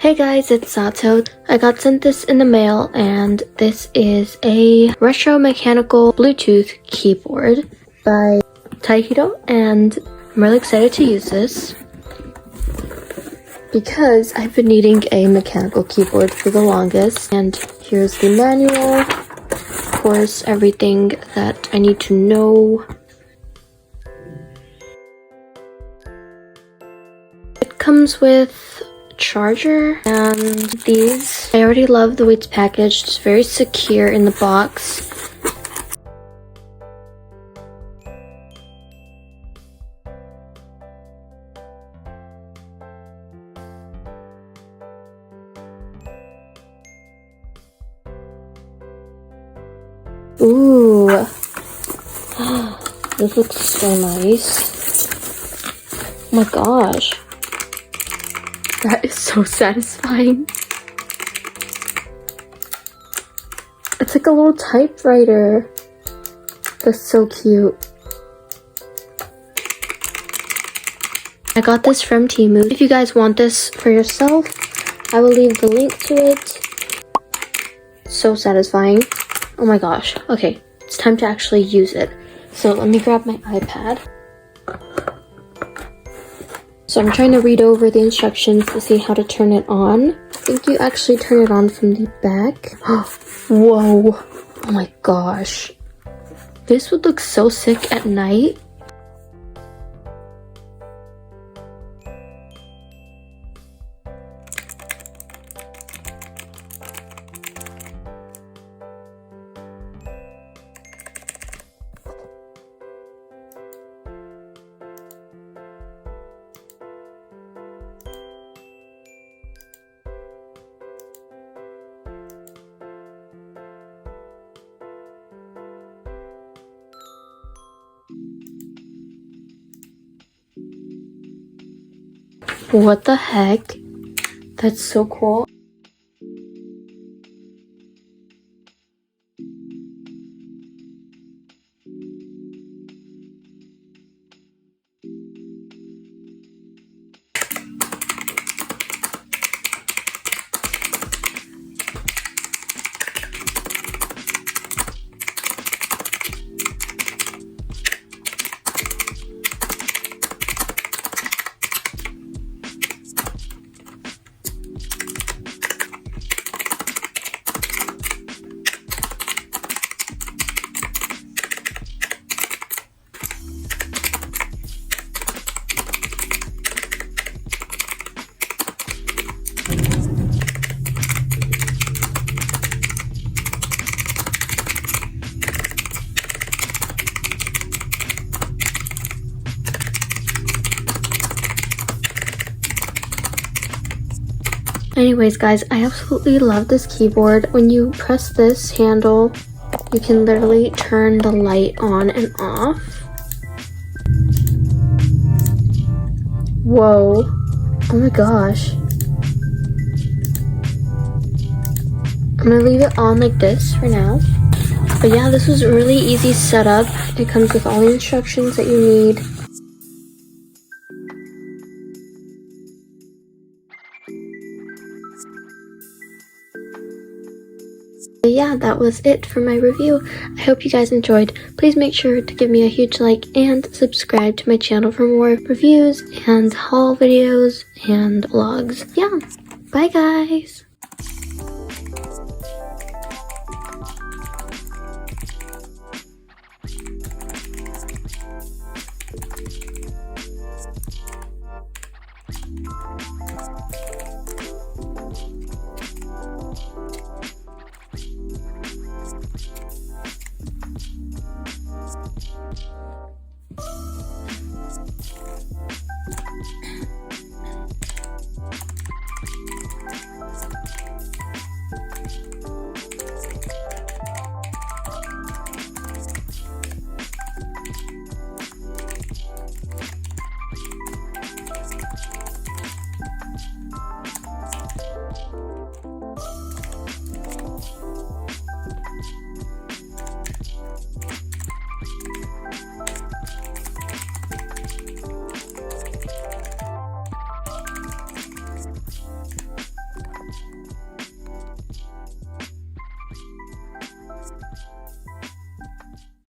Hey guys, it's Satou. I got sent this in the mail, and this is a retro mechanical Bluetooth keyboard by 𝐁𝐮𝐬𝐬, and I'm really excited to use this because I've been needing a mechanical keyboard for the longest. And here's the manual, of course, everything that I need to know. It comes with charger and these. I already love the way it's packaged. It's very secure in the box. Ooh, this looks so nice. Oh my gosh. That is so satisfying. It's like a little typewriter. That's so cute. I got this from Temu. If you guys want this for yourself, I will leave the link to it. So satisfying. Oh my gosh. Okay, it's time to actually use it. So let me grab my iPad. So I'm trying to read over the instructions to see how to turn it on. I think you actually turn it on from the back. Whoa. Oh my gosh. This would look so sick at night. What the heck? That's so cool. Anyways guys, I absolutely love this keyboard. When you press this handle, you can literally turn the light on and off. Whoa. Oh my gosh. I'm gonna leave it on like this for now. But yeah, this was a really easy setup. It comes with all the instructions that you need. But yeah, that was it for my review. I hope you guys enjoyed. Please make sure to give me a huge like and subscribe to my channel for more reviews and haul videos and vlogs. Yeah, bye guys!